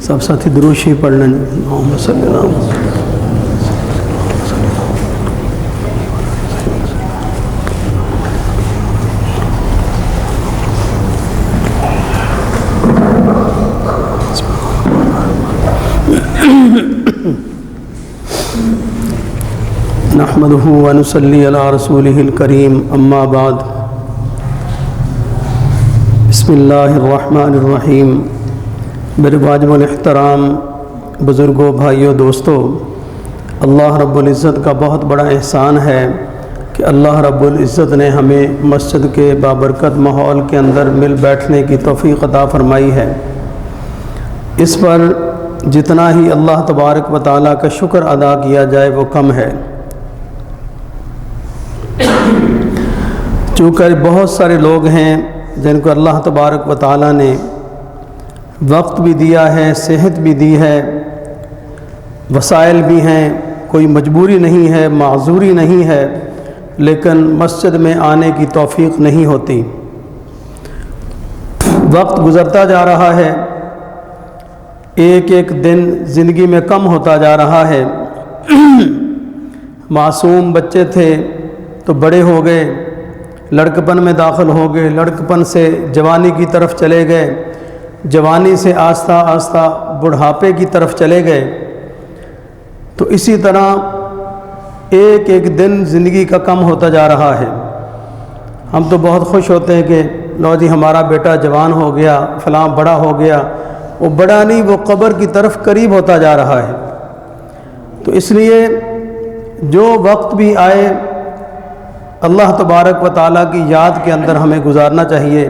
سب ساتھی درود شریف پڑھ لیں۔ اللہم صلی اللہ علیہ وسلم۔ نحمده ونصلي على رسوله الكريم اما بعد بسم اللہ الرحمن الرحیم۔ میرے واجب الاحترام بزرگوں، بھائیوں، دوستوں، اللہ رب العزت کا بہت بڑا احسان ہے کہ اللہ رب العزت نے ہمیں مسجد کے بابرکت ماحول کے اندر مل بیٹھنے کی توفیق عطا فرمائی ہے۔ اس پر جتنا ہی اللہ تبارک و تعالیٰ کا شکر ادا کیا جائے وہ کم ہے، چونکہ بہت سارے لوگ ہیں جن کو اللہ تبارک و تعالیٰ نے وقت بھی دیا ہے، صحت بھی دی ہے، وسائل بھی ہیں، کوئی مجبوری نہیں ہے، معذوری نہیں ہے، لیکن مسجد میں آنے کی توفیق نہیں ہوتی۔ وقت گزرتا جا رہا ہے، ایک ایک دن زندگی میں کم ہوتا جا رہا ہے۔ معصوم بچے تھے تو بڑے ہو گئے، لڑکپن میں داخل ہو گئے، لڑکپن سے جوانی کی طرف چلے گئے، جوانی سے آہستہ آہستہ بڑھاپے کی طرف چلے گئے۔ تو اسی طرح ایک ایک دن زندگی کا کم ہوتا جا رہا ہے۔ ہم تو بہت خوش ہوتے ہیں کہ لو جی ہمارا بیٹا جوان ہو گیا، فلاں بڑا ہو گیا۔ وہ بڑا نہیں، وہ قبر کی طرف قریب ہوتا جا رہا ہے۔ تو اس لیے جو وقت بھی آئے اللہ تبارک و تعالیٰ کی یاد کے اندر ہمیں گزارنا چاہیے،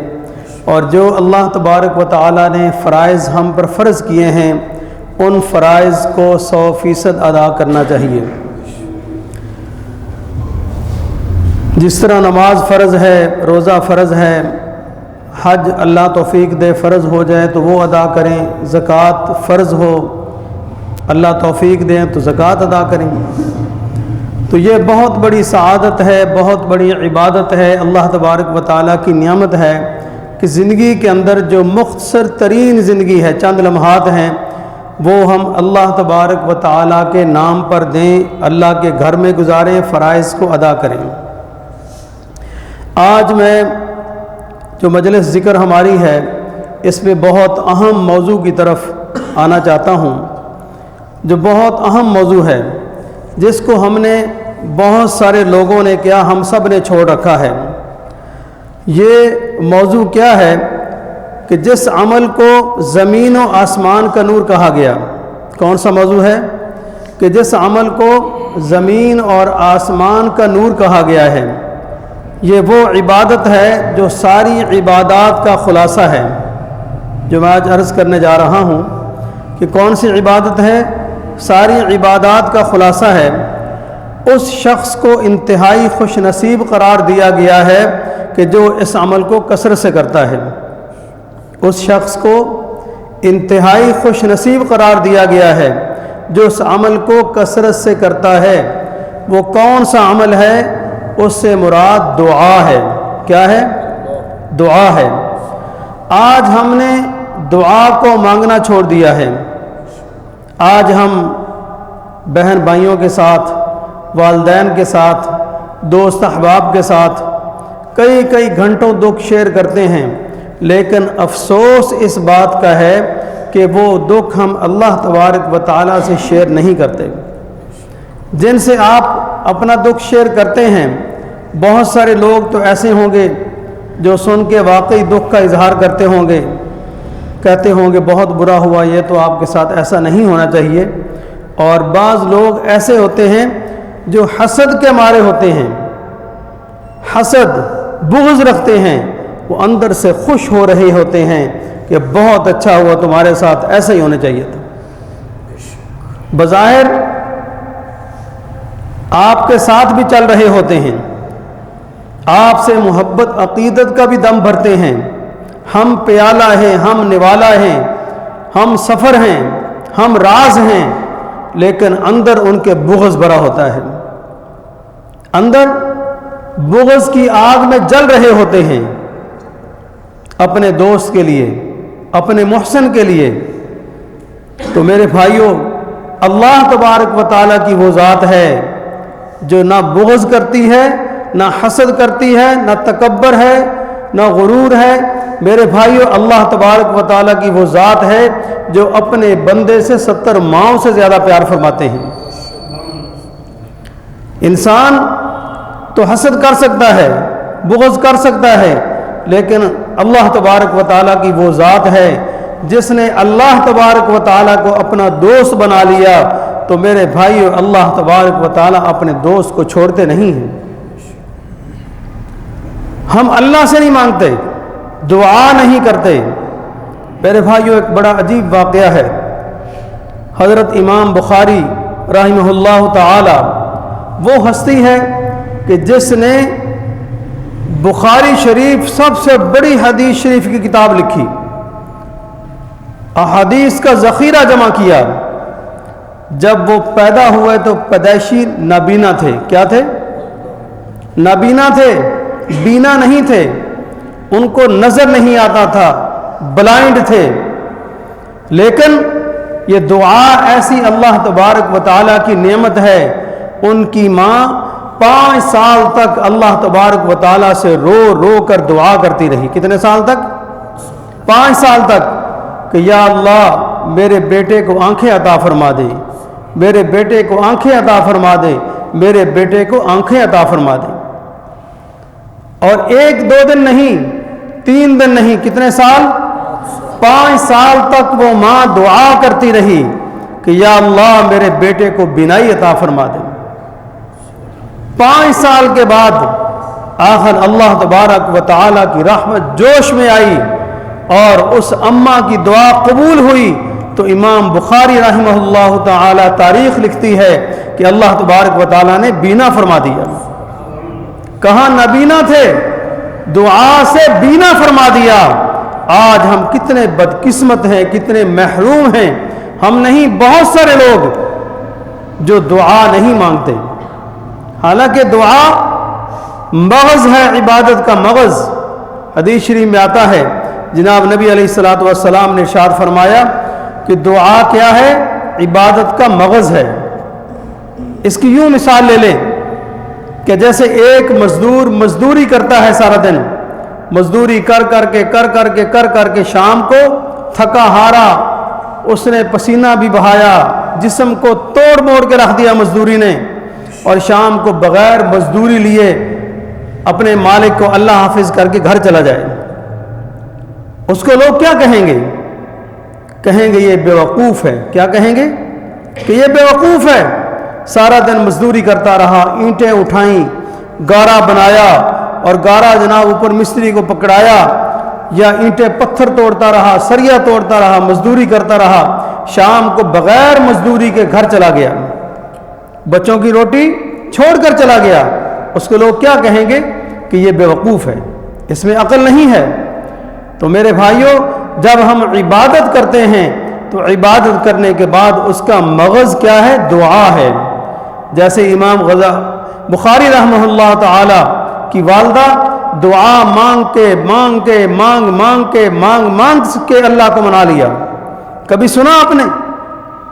اور جو اللہ تبارک و تعالیٰ نے فرائض ہم پر فرض کیے ہیں ان فرائض کو 100% ادا کرنا چاہیے۔ جس طرح نماز فرض ہے، روزہ فرض ہے، حج اللہ توفیق دے فرض ہو جائے تو وہ ادا کریں، زکوٰۃ فرض ہو اللہ توفیق دیں تو زکوٰۃ ادا کریں۔ تو یہ بہت بڑی سعادت ہے، بہت بڑی عبادت ہے، اللہ تبارک و تعالیٰ کی نعمت ہے کہ زندگی کے اندر جو مختصر ترین زندگی ہے، چند لمحات ہیں، وہ ہم اللہ تبارک و تعالیٰ کے نام پر دیں، اللہ کے گھر میں گزاریں، فرائض کو ادا کریں۔ آج میں جو مجلس ذکر ہماری ہے اس میں بہت اہم موضوع کی طرف آنا چاہتا ہوں، جو بہت اہم موضوع ہے، جس کو ہم نے بہت سارے لوگوں نے کیا ہم سب نے چھوڑ رکھا ہے۔ یہ موضوع کیا ہے کہ جس عمل کو زمین و آسمان کا نور کہا گیا، کون سا موضوع ہے کہ جس عمل کو زمین اور آسمان کا نور کہا گیا ہے، یہ وہ عبادت ہے جو ساری عبادات کا خلاصہ ہے۔ جو میں آج عرض کرنے جا رہا ہوں کہ کون سی عبادت ہے، ساری عبادات کا خلاصہ ہے۔ اس شخص کو انتہائی خوش نصیب قرار دیا گیا ہے کہ جو اس عمل کو کثرت سے کرتا ہے۔ اس شخص کو انتہائی خوش نصیب قرار دیا گیا ہے جو اس عمل کو کثرت سے کرتا ہے۔ وہ کون سا عمل ہے؟ اس سے مراد دعا ہے۔ کیا ہے؟ دعا ہے۔ آج ہم نے دعا کو مانگنا چھوڑ دیا ہے۔ آج ہم بہن بھائیوں کے ساتھ، والدین کے ساتھ، دوست احباب کے ساتھ کئی گھنٹوں دکھ شیئر کرتے ہیں، لیکن افسوس اس بات کا ہے کہ وہ دکھ ہم اللہ تبارک و تعالیٰ سے شیئر نہیں کرتے۔ جن سے آپ اپنا دکھ شیئر کرتے ہیں، بہت سارے لوگ تو ایسے ہوں گے جو سن کے واقعی دکھ کا اظہار کرتے ہوں گے، کہتے ہوں گے بہت برا ہوا، یہ تو آپ کے ساتھ ایسا نہیں ہونا چاہیے۔ اور بعض لوگ ایسے ہوتے ہیں جو حسد کے مارے ہوتے ہیں، حسد، بغض رکھتے ہیں، وہ اندر سے خوش ہو رہے ہوتے ہیں کہ بہت اچھا ہوا، تمہارے ساتھ ایسا ہی ہونا چاہیے تھا۔ بظاہر آپ کے ساتھ بھی چل رہے ہوتے ہیں، آپ سے محبت عقیدت کا بھی دم بھرتے ہیں، ہم پیالہ ہیں، ہم نوالا ہیں، ہم سفر ہیں، ہم راز ہیں، لیکن اندر ان کے بغض بھرا ہوتا ہے، اندر بغض کی آگ میں جل رہے ہوتے ہیں اپنے دوست کے لیے، اپنے محسن کے لیے، تو میرے بھائیوں، اللہ تبارک و تعالیٰ کی وہ ذات ہے جو نہ بغض کرتی ہے، نہ حسد کرتی ہے، نہ تکبر ہے، نہ غرور ہے۔ میرے بھائیوں، اللہ تبارک و تعالیٰ کی وہ ذات ہے جو اپنے بندے سے 70 ماؤں سے زیادہ پیار فرماتے ہیں۔ انسان تو حسد کر سکتا ہے، بغض کر سکتا ہے، لیکن اللہ تبارک و تعالیٰ کی وہ ذات ہے جس نے اللہ تبارک و تعالیٰ کو اپنا دوست بنا لیا، تو میرے بھائیو، اللہ تبارک و تعالیٰ اپنے دوست کو چھوڑتے نہیں ہیں۔ ہم اللہ سے نہیں مانگتے، دعا نہیں کرتے۔ میرے بھائیو، ایک بڑا عجیب واقعہ ہے۔ حضرت امام بخاری رحمہ اللہ تعالی وہ ہستی ہے کہ جس نے بخاری شریف سب سے بڑی حدیث شریف کی کتاب لکھی، احادیث کا ذخیرہ جمع کیا۔ جب وہ پیدا ہوئے تو پیدائشی نابینا تھے۔ کیا تھے؟ نابینا تھے، بینا نہیں تھے، ان کو نظر نہیں آتا تھا، بلائنڈ تھے۔ لیکن یہ دعا ایسی اللہ تبارک و تعالیٰ کی نعمت ہے، ان کی ماں 5 سال تک اللہ تبارک و تعالیٰ سے رو رو کر دعا کرتی رہی۔ کتنے سال تک؟ 5 سال تک، کہ یا اللہ میرے بیٹے کو آنکھیں عطا فرما دے، میرے بیٹے کو آنکھیں عطا فرما دے، میرے بیٹے کو آنکھیں عطا فرما دے۔ اور 1-2 دن نہیں، 3 دن نہیں، کتنے سال؟ 5 سال تک وہ ماں دعا کرتی رہی کہ یا اللہ میرے بیٹے کو بینائی عطا فرما دے۔ 5 سال کے بعد آخر اللہ تبارک و تعالیٰ کی رحمت جوش میں آئی اور اس اماں کی دعا قبول ہوئی، تو امام بخاری رحمہ اللہ تعالی تاریخ لکھتی ہے کہ اللہ تبارک و تعالیٰ نے بینا فرما دیا۔ کہاں نابینا تھے، دعا سے بینا فرما دیا۔ آج ہم کتنے بدقسمت ہیں، کتنے محروم ہیں۔ ہم نہیں، بہت سارے لوگ جو دعا نہیں مانگتے، حالانکہ دعا مغز ہے، عبادت کا مغز۔ حدیث شریف میں آتا ہے، جناب نبی علیہ الصلوۃ والسلام نے ارشاد فرمایا کہ دعا کیا ہے؟ عبادت کا مغز ہے۔ اس کی یوں مثال لے لیں کہ جیسے ایک مزدور مزدوری کرتا ہے سارا دن، مزدوری کر کر کے شام کو تھکا ہارا، اس نے پسینہ بھی بہایا، جسم کو توڑ موڑ کے رکھ دیا مزدوری نے، اور شام کو بغیر مزدوری لیے اپنے مالک کو اللہ حافظ کر کے گھر چلا جائے، اس کو لوگ کیا کہیں گے؟ کہیں گے یہ بیوقوف ہے۔ کیا کہیں گے؟ کہ یہ بیوقوف ہے، سارا دن مزدوری کرتا رہا، اینٹیں اٹھائیں، گارا بنایا، اور گارا جناب اوپر مستری کو پکڑایا، یا اینٹیں پتھر توڑتا رہا، سریا توڑتا رہا، مزدوری کرتا رہا، شام کو بغیر مزدوری کے گھر چلا گیا، بچوں کی روٹی چھوڑ کر چلا گیا۔ اس کو لوگ کیا کہیں گے؟ کہ یہ بیوقوف ہے، اس میں عقل نہیں ہے۔ تو میرے بھائیوں، جب ہم عبادت کرتے ہیں تو عبادت کرنے کے بعد اس کا مغز کیا ہے؟ دعا ہے۔ جیسے امام بخاری رحمہ اللہ تعالی کی والدہ دعا مانگ کے اللہ کو منا لیا۔ کبھی سنا آپ نے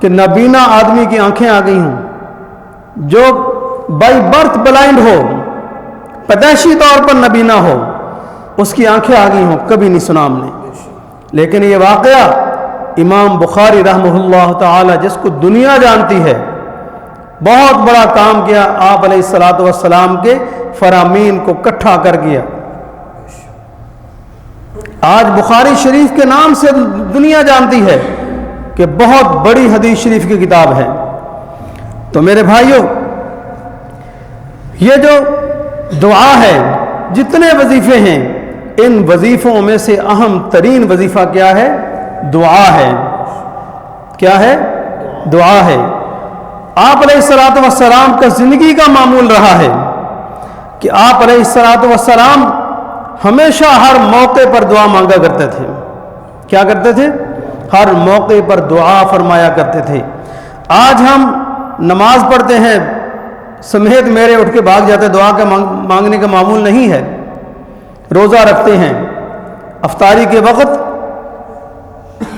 کہ نابینا آدمی کی آنکھیں آ گئی ہوں، جو بائی برتھ بلائنڈ ہو، پیدائشی طور پر نابینا ہو، اس کی آنکھیں آ گئی ہوں؟ کبھی نہیں سنا ہم نے۔ لیکن یہ واقعہ امام بخاری رحمہ اللہ تعالی، جس کو دنیا جانتی ہے، بہت بڑا کام کیا، آپ علیہ الصلوۃ والسلام کے فرامین کو اکٹھا کر گیا۔ آج بخاری شریف کے نام سے دنیا جانتی ہے کہ بہت بڑی حدیث شریف کی کتاب ہے۔ تو میرے بھائیوں، یہ جو دعا ہے، جتنے وظیفے ہیں، ان وظیفوں میں سے اہم ترین وظیفہ کیا ہے؟ دعا ہے۔ کیا ہے؟ دعا ہے۔ آپ علیہ الصلوۃ والسلام کا زندگی کا معمول رہا ہے کہ آپ علیہ الصلوۃ والسلام ہمیشہ ہر موقع پر دعا مانگا کرتے تھے۔ کیا کرتے تھے؟ ہر موقع پر دعا فرمایا کرتے تھے۔ آج ہم نماز پڑھتے ہیں، سمیت میرے اٹھ کے بھاگ جاتے، دعا کے مانگنے کا معمول نہیں ہے۔ روزہ رکھتے ہیں، افطاری کے وقت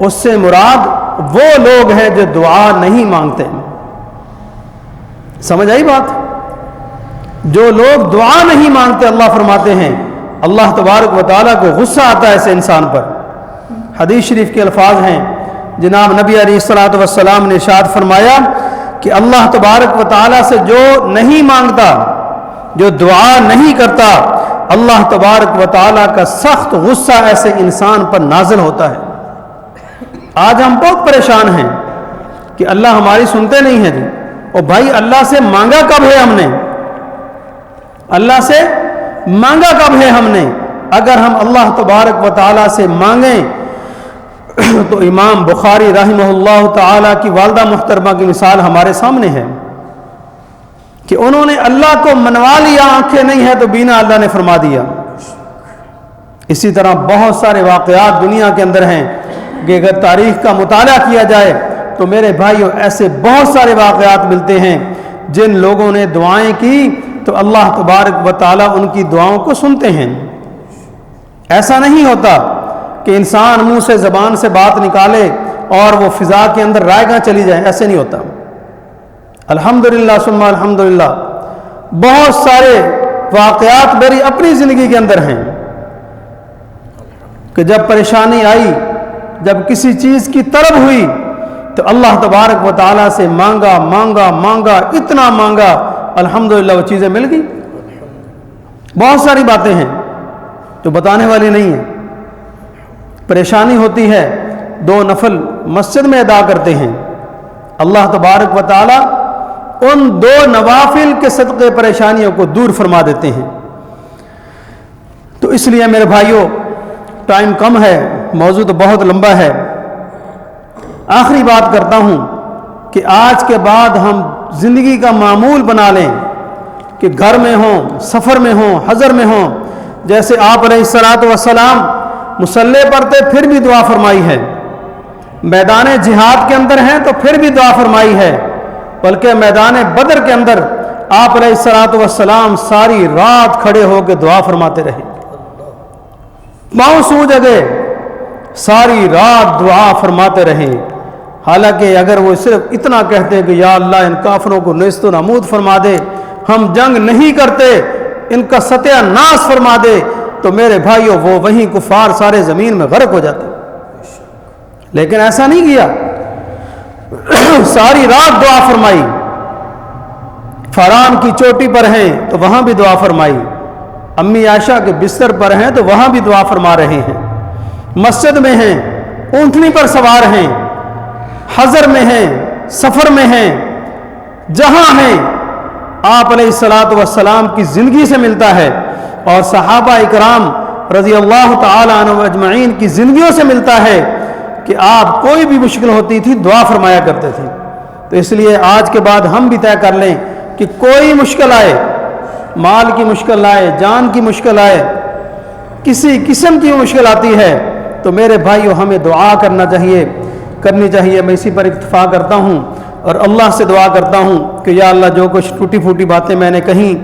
اس سے مراد وہ لوگ ہیں جو دعا نہیں مانگتے. سمجھ آئی بات؟ جو لوگ دعا نہیں مانگتے اللہ فرماتے ہیں اللہ تبارک و تعالیٰ کو غصہ آتا ہے ایسے انسان پر. حدیث شریف کے الفاظ ہیں جناب نبی علیہ الصلوۃ والسلام نے ارشاد فرمایا کہ اللہ تبارک و تعالیٰ سے جو نہیں مانگتا، جو دعا نہیں کرتا، اللہ تبارک و تعالیٰ کا سخت غصہ ایسے انسان پر نازل ہوتا ہے. آج ہم بہت پریشان ہیں کہ اللہ ہماری سنتے نہیں ہیں جی. اور بھائی اللہ سے مانگا کب ہے ہم نے؟ اللہ سے مانگا کب ہے ہم نے؟ اگر ہم اللہ تبارک و تعالیٰ سے مانگیں تو امام بخاری رحمہ اللہ تعالیٰ کی والدہ محترمہ کی مثال ہمارے سامنے ہے کہ انہوں نے اللہ کو منوا لیا، آنکھیں نہیں ہیں تو بینا اللہ نے فرما دیا. اسی طرح بہت سارے واقعات دنیا کے اندر ہیں کہ اگر تاریخ کا مطالعہ کیا جائے تو میرے بھائیوں ایسے بہت سارے واقعات ملتے ہیں جن لوگوں نے دعائیں کی تو اللہ تبارک و تعالیٰ ان کی دعاؤں کو سنتے ہیں. ایسا نہیں ہوتا کہ انسان منہ سے زبان سے بات نکالے اور وہ فضا کے اندر رائے چلی جائے، ایسے نہیں ہوتا. الحمدللہ ثم الحمدللہ بہت سارے واقعات میری اپنی زندگی کے اندر ہیں کہ جب پریشانی آئی، جب کسی چیز کی طلب ہوئی تو اللہ تبارک و تعالیٰ سے مانگا مانگا مانگا، اتنا مانگا، الحمدللہ وہ چیزیں مل گئی. بہت ساری باتیں ہیں جو بتانے والی نہیں ہیں. پریشانی ہوتی ہے، 2 نفل مسجد میں ادا کرتے ہیں، اللہ تبارک و تعالیٰ ان 2 نوافل کے صدقے پریشانیوں کو دور فرما دیتے ہیں. تو اس لیے میرے بھائیوں ٹائم کم ہے، موضوع تو بہت لمبا ہے. آخری بات کرتا ہوں کہ آج کے بعد ہم زندگی کا معمول بنا لیں کہ گھر میں ہوں، سفر میں ہوں، حضر میں ہوں. جیسے آپ علیہ الصلوۃ والسلام مصلی پر تھے پھر بھی دعا فرمائی ہے، میدان جہاد کے اندر ہیں تو پھر بھی دعا فرمائی ہے، بلکہ میدان بدر کے اندر آپ علیہ الصلوۃ والسلام ساری رات کھڑے ہو کے دعا فرماتے رہے، پاؤں سوج گئے، ساری رات دعا فرماتے رہے. حالانکہ اگر وہ صرف اتنا کہتے کہ یا اللہ ان کافروں کو نیست و نابود فرما دے، ہم جنگ نہیں کرتے، ان کا ستیہ ناش فرما دے، تو میرے بھائیوں وہ وہیں کفار سارے زمین میں غرق ہو جاتے. لیکن ایسا نہیں کیا، ساری رات دعا فرمائی. فاران کی چوٹی پر ہیں تو وہاں بھی دعا فرمائی، امی عائشہ کے بستر پر ہیں تو وہاں بھی دعا فرما رہے ہیں، مسجد میں ہیں، اونٹنی پر سوار ہیں، حضر میں ہیں، سفر میں ہیں، جہاں ہیں آپ علیہ الصلوۃ والسلام کی زندگی سے ملتا ہے اور صحابہ اکرام رضی اللہ تعالی عنہ اجمعین کی زندگیوں سے ملتا ہے کہ آپ کوئی بھی مشکل ہوتی تھی دعا فرمایا کرتے تھے. تو اس لیے آج کے بعد ہم بھی طے کر لیں کہ کوئی مشکل آئے، مال کی مشکل آئے، جان کی مشکل آئے، کسی قسم کی مشکل آتی ہے تو میرے بھائیوں ہمیں دعا کرنی چاہیے. میں اسی پر اکتفا کرتا ہوں اور اللہ سے دعا کرتا ہوں کہ یا اللہ جو کچھ ٹوٹی پھوٹی باتیں میں نے کہیں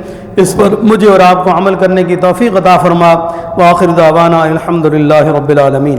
اس پر مجھے اور آپ کو عمل کرنے کی توفیق عطا فرما. وآخر دعوانا الحمدللہ رب العالمین.